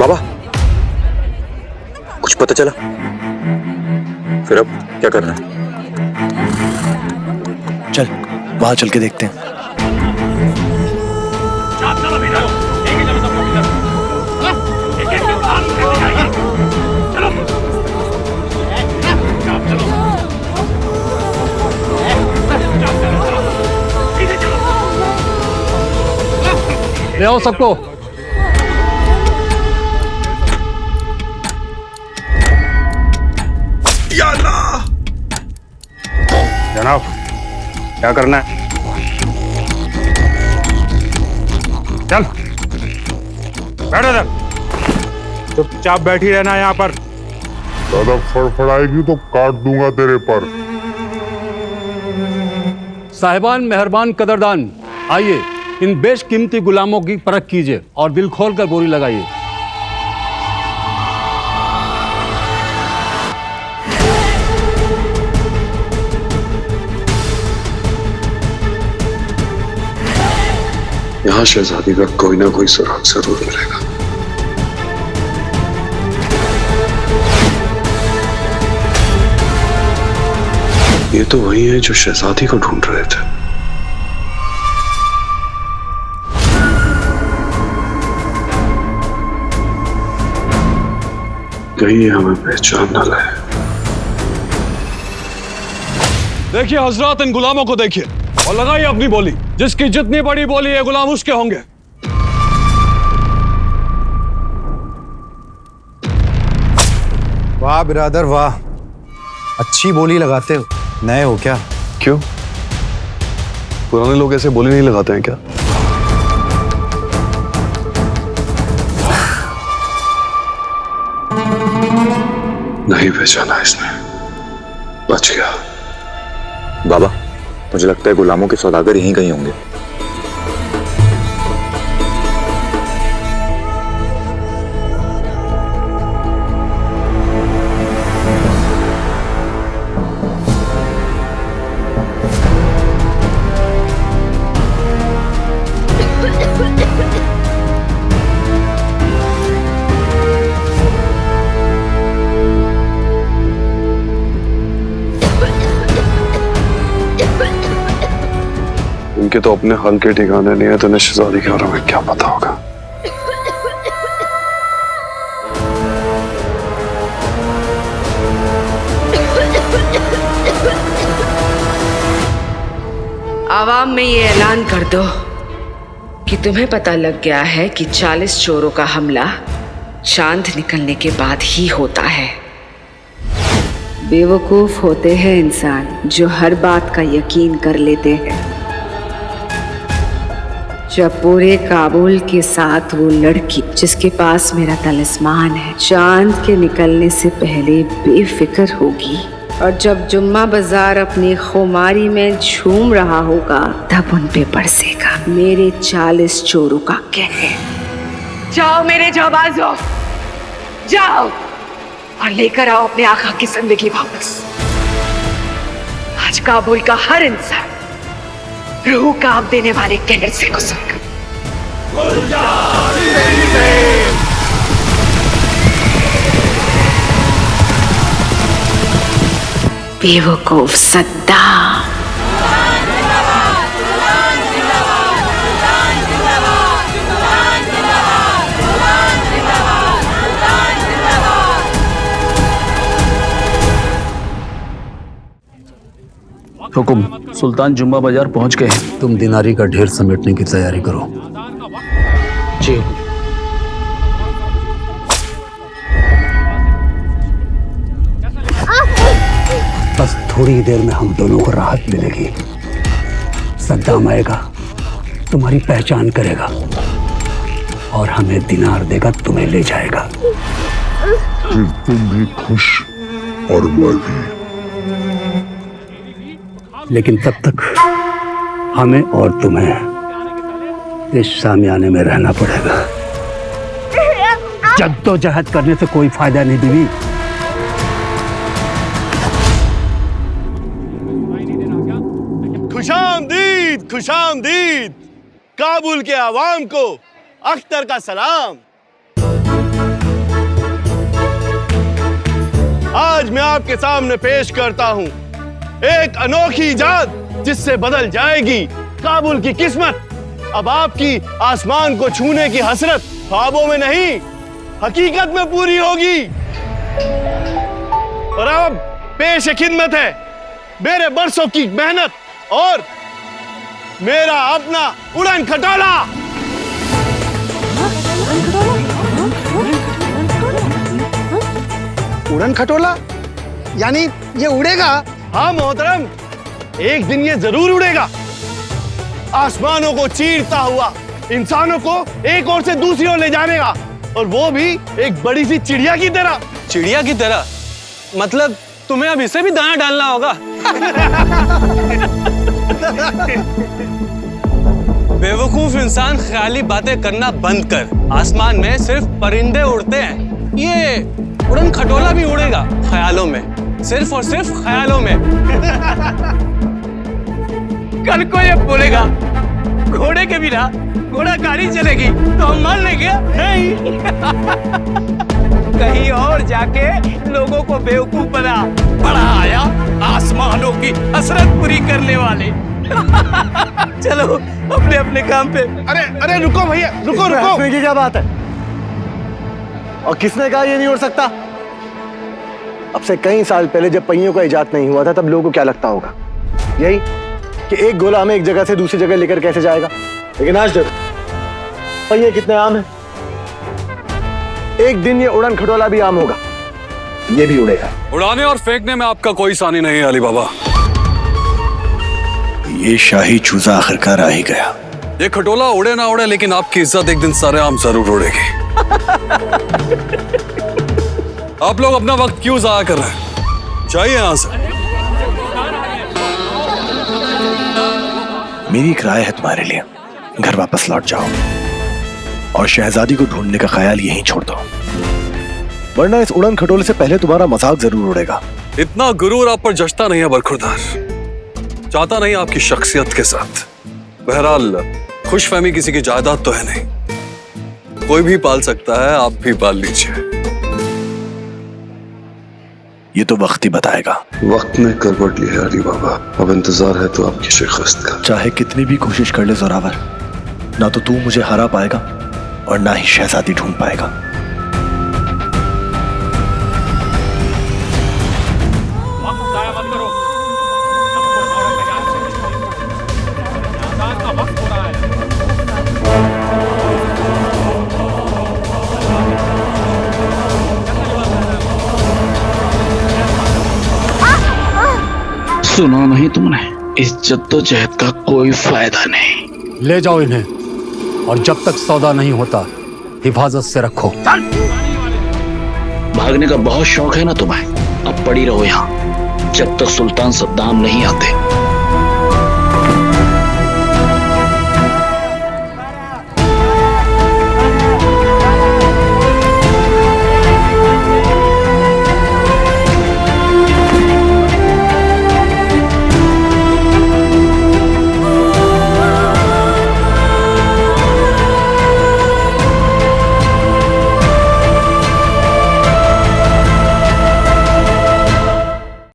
बाबा, कुछ पता चला? फिर अब क्या करना है? चल वहां चल के देखते हैं। ले आओ सबको। जनाब, क्या करना है? चल बैठो इधर, चुपचाप बैठी रहना यहाँ पर। ज्यादा फड़फड़ाएगी तो काट दूंगा तेरे पर। साहिबान, मेहरबान, कदरदान, आइए इन बेशकीमती गुलामों की परख कीजिए और दिल खोलकर बोली लगाइए। यहाँ शहजादी का कोई ना कोई सुराग जरूर मिलेगा। ये तो वही है जो शहजादी को ढूंढ रहे थे। कहीं ये हमें पहचान ना लाए। देखिए हजरत, इन गुलामों को देखिए और लगाइए अपनी बोली। जिसकी जितनी बड़ी बोली है गुलाम उसके होंगे। वाह बिरादर वाह, अच्छी बोली लगाते हो। नए हो क्या? क्यों? पुराने लोग ऐसे बोली नहीं लगाते हैं क्या? नहीं पहचाना इसने, बच गया। बाबा, मुझे लगता है गुलामों के सौदागर यहीं कहीं होंगे। इनके तो अपने हल के ठिकाने नहीं है, तो शहजादी के बारे में क्या पता होगा। आवाम में ये ऐलान कर दो कि तुम्हें पता लग गया है कि 40 चोरों का हमला चांद निकलने के बाद ही होता है। बेवकूफ होते हैं इंसान जो हर बात का यकीन कर लेते हैं। जब पूरे काबुल के साथ वो लड़की जिसके पास मेरा तलिस्मान है चांद के निकलने से पहले बेफिक्र होगी, और जब जुम्मा बाजार अपनी खुमारी में झूम रहा होगा, तब उन पे बरसेगा मेरे 40 चोरों का कहर। जाओ मेरे जाबाजों, जाओ और लेकर आओ अपने आका की जिंदगी वापस। आज काबुल का हर इंसान रूह काम देने वाले कहर से गुजरेगा। बेवकूफ सद्दाम। हुकुम, सुल्तान जुम्मा बाजार पहुंच गए हैं। तुम दिनारी का ढेर समेटने की तैयारी करो। जी। बस थोड़ी देर में हम दोनों को राहत मिलेगी। सद्दाम आएगा, तुम्हारी पहचान करेगा और हमें दिनार देगा, तुम्हें ले जाएगा। फिर तुम भी खुश और मैं भी। लेकिन तब तक हमें और तुम्हें इस शामियाने में रहना पड़ेगा। जद्दोजहद करने से कोई फायदा नहीं बीवी। खुशामदीद, खुशामदीद काबुल के आवाम को अख्तर का सलाम। आज मैं आपके सामने पेश करता हूँ एक अनोखी इजाद जिससे बदल जाएगी काबुल की किस्मत। अब आपकी आसमान को छूने की हसरत ख्वाबों में नहीं, हकीकत में पूरी होगी। और अब पेश खिदमत है मेरे बरसों की मेहनत और मेरा अपना उड़न खटोला। उड़न खटोला यानी ये उड़ेगा? हाँ मोहतरम, एक दिन ये जरूर उड़ेगा, आसमानों को चीरता हुआ इंसानों को एक ओर से दूसरी ओर ले जाएगा, और वो भी एक बड़ी सी चिड़िया की तरह। चिड़िया की तरह? मतलब तुम्हें अब इसे भी दाना डालना होगा। बेवकूफ इंसान, ख्याली बातें करना बंद कर। आसमान में सिर्फ परिंदे उड़ते हैं, ये उड़न खटोला भी उड़ेगा ख्यालों में, सिर्फ और सिर्फ ख्यालों में। कल को ये बोलेगा घोड़े के बिना घोड़ा गाड़ी चलेगी तो हम मान लेंगे नहीं। कहीं और जाके लोगों को बेवकूफ बना, बड़ा आया आसमानों की हसरत पूरी करने वाले। चलो अपने अपने काम पे। अरे अरे रुको भैया, रुको रुको। की क्या बात है? और किसने कहा ये नहीं उड़ सकता? अब से कई साल पहले जब पहियों का इजाद नहीं हुआ था तब लोगों को क्या लगता होगा? यही कि एक गोला हमें एक जगह से दूसरी जगह लेकर कैसे जाएगा। लेकिन आज देखो पहिए कितने आम हैं। एक दिन ये उड़न खटोला भी आम होगा, ये भी उड़ेगा। उड़ाने और फेंकने में आपका कोई सानी नहीं है अली बाबा। ये शाही चूजा आखिरकार आ ही गया। ये खटोला उड़े ना उड़े, लेकिन आपकी इज्जत एक दिन सारे आम जरूर उड़ेगी। आप लोग अपना वक्त क्यों जाया कर रहे हैं? जाइए यहां से। मेरी एक राय है तुम्हारे लिए, घर वापस लौट जाओ और शहजादी को ढूंढने का ख्याल यहीं छोड़ दो, वरना इस उड़न खटोले से पहले तुम्हारा मजाक जरूर उड़ेगा। इतना गुरूर आप पर जचता नहीं है बरखुरदार, चाहता नहीं आपकी शख्सियत के साथ। बहरहाल खुशफहमी किसी की जायदाद तो है नहीं, कोई भी पाल सकता है, आप भी पाल लीजिए। ये तो वक्त ही बताएगा। वक्त ने करवट ली है अली बाबा, अब इंतजार है तो आपकी शिकस्त का। चाहे कितनी भी कोशिश कर ले जोरावर, ना तो तू मुझे हरा पाएगा और ना ही शहजादी ढूंढ पाएगा। सुना नहीं तुमने? इस जद्दोजहद का कोई फायदा नहीं। ले जाओ इन्हें, और जब तक सौदा नहीं होता हिफाजत से रखो। भागने का बहुत शौक है ना तुम्हें? अब पड़ी रहो यहाँ जब तक सुल्तान सद्दाम नहीं आते।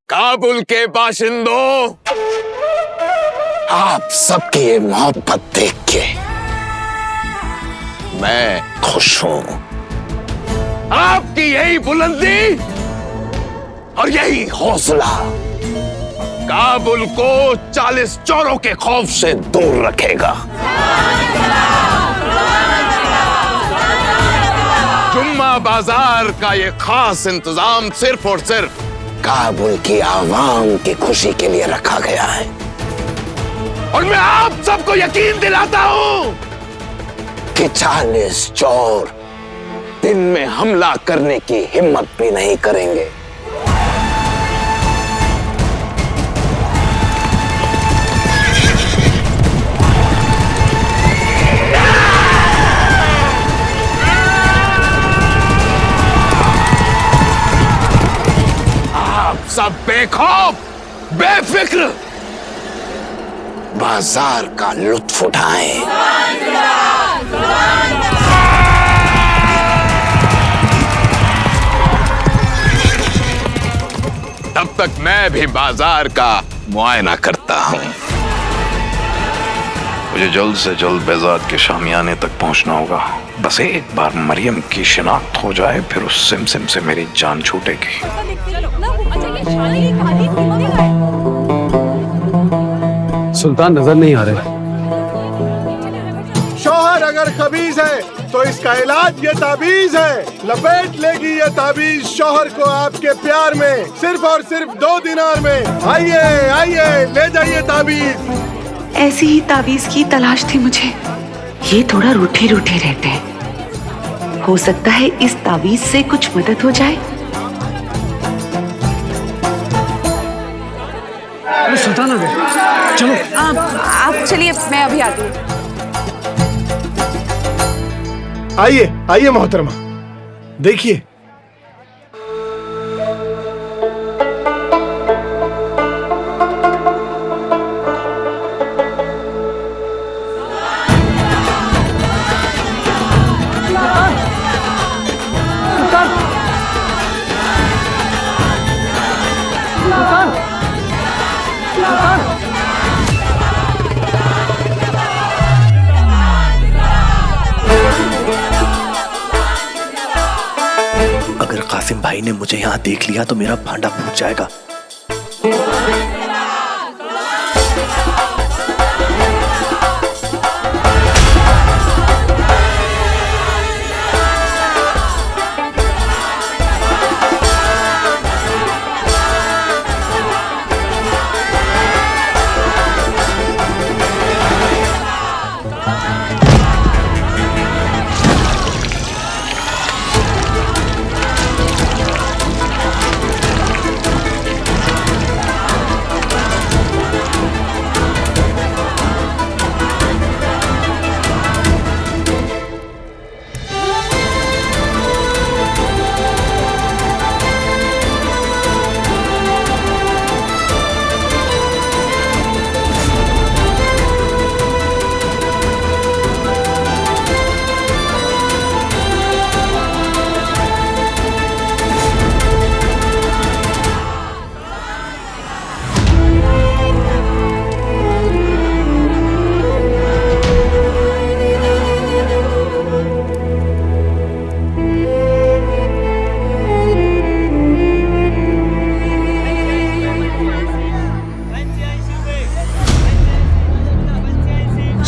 काबुल के बाशिंदों, आप सबकी ये मोहब्बत देख के मैं खुश हूं। आपकी यही बुलंदी और यही हौसला काबुल को 40 चोरों के खौफ से दूर रखेगा। जुम्मा बाजार का ये खास इंतजाम सिर्फ और सिर्फ काबुल की आवाम की खुशी के लिए रखा गया है, और मैं आप सबको यकीन दिलाता हूं कि 40 चोर दिन में हमला करने की हिम्मत भी नहीं करेंगे। सब बेखौफ बेफिक्र बाजार का लुत्फ उठाएं। तक मैं भी बाजार का मुआयना करता हूँ। मुझे जल्द से जल्द बेजाद के शामियाने तक पहुंचना होगा। बस एक बार मरियम की शिनाख्त हो जाए, फिर उस सिमसिम से मेरी जान छूटेगी। सुल्तान नजर नहीं आ रहे। शौहर अगर खबीज है तो इसका इलाज ये ताबीज है। लपेट लेगी ये ताबीज शौहर को आपके प्यार में, सिर्फ और सिर्फ 2 दिनार में। आइए आइए ले जाइए ताबीज। ऐसी ही ताबीज की तलाश थी मुझे। ये थोड़ा रूठे रूठे रहते हैं, हो सकता है इस ताबीज से कुछ मदद हो जाए। सुल्तान आ गए, चलो। आप चलिए, मैं अभी आती हूँ। आइए आइए मोहतरमा, देखिए। अगर कासिम भाई ने मुझे यहाँ देख लिया तो मेरा भांडा फूट जाएगा।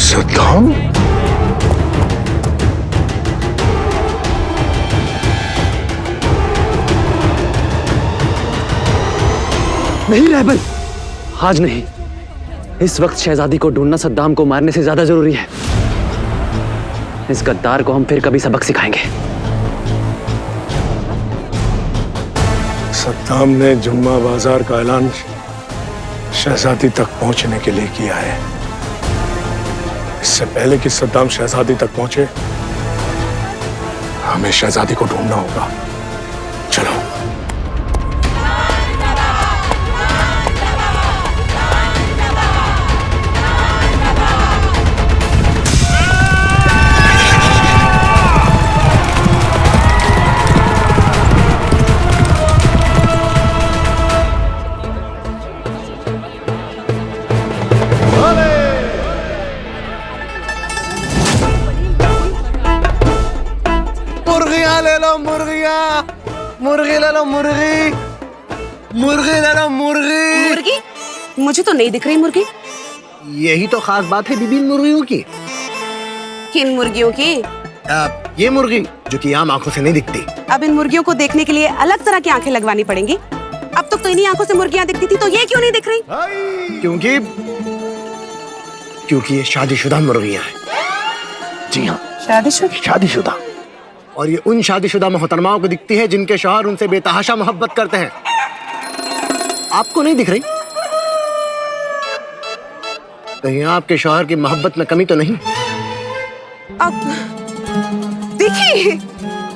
सद्दाम? नहीं रहबर, आज नहीं। इस वक्त शहजादी को ढूंढना सद्दाम को मारने से ज्यादा जरूरी है। इस गद्दार को हम फिर कभी सबक सिखाएंगे। सद्दाम ने जुम्मा बाजार का ऐलान शहजादी तक पहुंचने के लिए किया है। इससे पहले कि सद्दाम शहजादी तक पहुंचे, हमें शहजादी को ढूंढना होगा। चलो। मुर्गी ले लो, मुर्गी। मुर्गी ले लो, मुर्गी। मुर्गी? मुझे तो नहीं दिख रही मुर्गी। यही तो खास बात है दीदी इन मुर्गियों की। किन मुर्गियों की? ये मुर्गी जो कि आम आंखों से नहीं दिखती। अब इन मुर्गियों को देखने के लिए अलग तरह की आंखें लगवानी पड़ेंगी। अब तक तो इन्हीं आंखों से मुर्गियां दिखती थी, तो ये क्यों नहीं दिख रही? क्योंकि ये शादीशुदा मुर्गियां हैं। जी हाँ, शादीशुदा। और ये उन शादीशुदा मोहतरमाओं को दिखती है जिनके शौहर उनसे बेतहाशा मोहब्बत करते हैं। आपको नहीं दिख रही? कहीं आपके शौहर की मोहब्बत में कमी तो नहीं? अब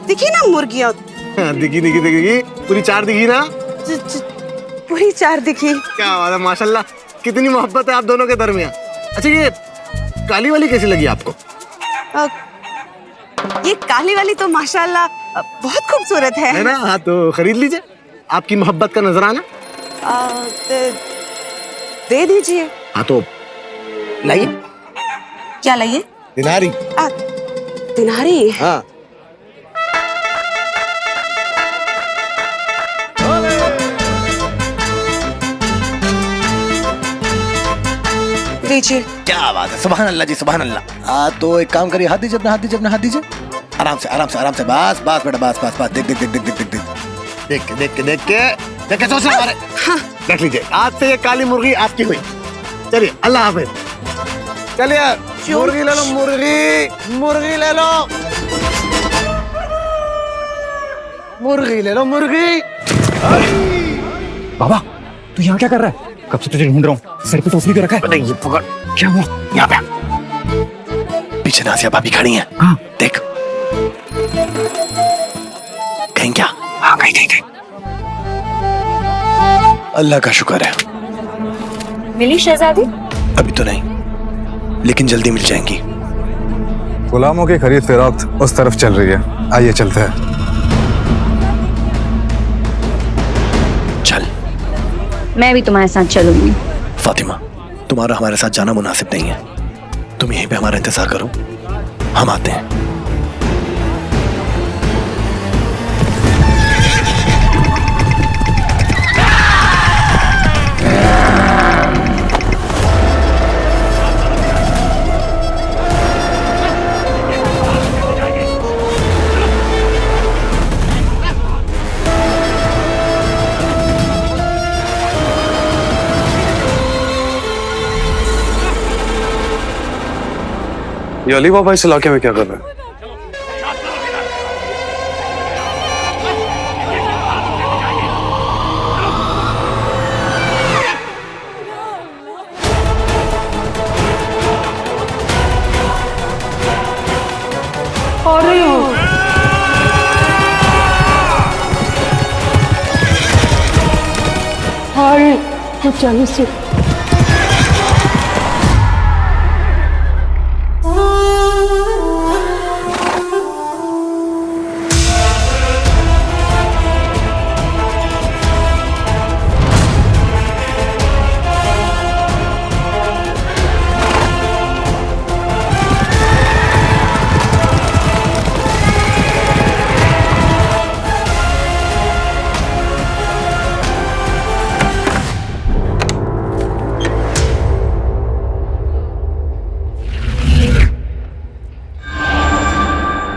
दिखी ना मुर्गियां। दिखी पूरी 4 दिखी ना? पूरी 4 दिखी। क्या बात है, माशाल्लाह। कितनी मोहब्बत है आप दोनों के दरमियान। अच्छा, ये काली वाली कैसी लगी आपको? ये काली वाली तो माशाल्लाह बहुत खूबसूरत है ना? हाँ, तो खरीद लीजिए। आपकी मोहब्बत का नजराना। दे दीजिए। हाँ तो लाइए। क्या लाइए? दिनारी। दिनारी? हाँ। लीजिए। क्या बात है, सुभान अल्लाह जी, सुभान अल्लाह। हाँ तो एक काम करिए, हाथ दीजिए, अपना हाथ दीजिए, अपना हाथ दीजिए। आराम से आराम से आराम से, बस बस बेटा, बस बस बस। देख देख देख देख देख देख देख देख के देख के देख के सोच रहे हमारे। हाँ। देख लीजिए, आज से ये काली मुर्गी आपकी हुई। चलिए, अल्लाह हाफिज। चलिए, मुर्गी ले लो, मुर्गी, मुर्गी ले लो, मुर्गी ले लो, मुर्गी। बाबा तू यहाँ क्या कर रहा है? कब से तुझे ढूंढ रहा हूँ। सर पे टोकरी को रखा है। नहीं, ये पकड़। क्या हुआ? यहाँ पे पीछे नासिया भाभी खड़ी हैं। हाँ देख, कहीं क्या? हाँ कहीं कहीं कहीं। अल्लाह का शुक्र है। मिली शहजादी? अभी तो नहीं, लेकिन जल्दी मिल जाएंगी। गुलामों की खरीद फरोख्त उस तरफ चल रही है, आइए चलते हैं। चल। मैं भी तुम्हारे साथ चलूंगी। फातिमा, तुम्हारा हमारे साथ जाना मुनासिब नहीं है। तुम यहीं पे हमारा इंतजार करो, हम आते हैं। ये अली बाबा इस इलाके में क्या कर रहे हैं?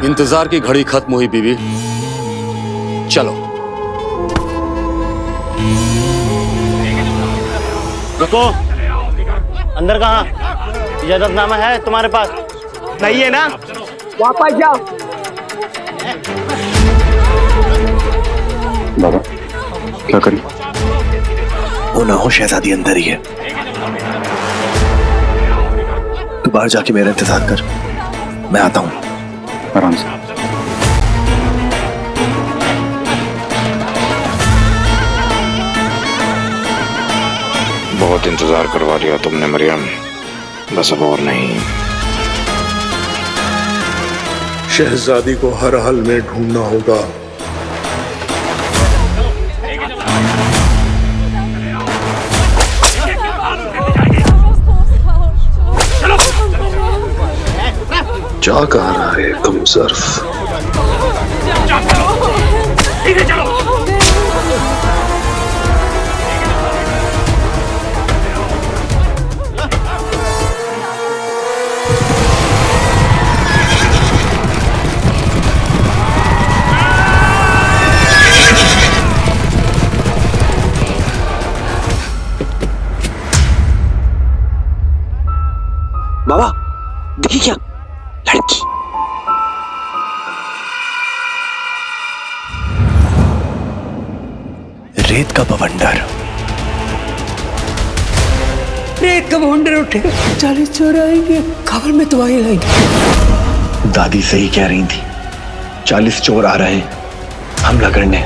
इंतजार की घड़ी खत्म हुई बीवी, चलो। रुको, अंदर कहाँ? इजाजतनामा है तुम्हारे पास? नहीं है ना? वापस जाओ। बाबा क्या करें? वो ना हो, शहजादी अंदर ही है। तू बाहर जाके मेरा इंतजार कर, मैं आता हूँ। आराम से। बहुत इंतजार करवा लिया तुमने मरियम, बस अब और नहीं। शहजादी को हर हाल में ढूंढना होगा। जा कहाँ रहा है कम सर्फ? बाबा देखी क्या? लड़की। रेत का बवंडर। रेत का बवंडर उठेगा, 40 चोर आएंगे, खबर में तो आई लाएंगे। दादी सही कह रही थी, 40 चोर आ रहे हैं हमला करने।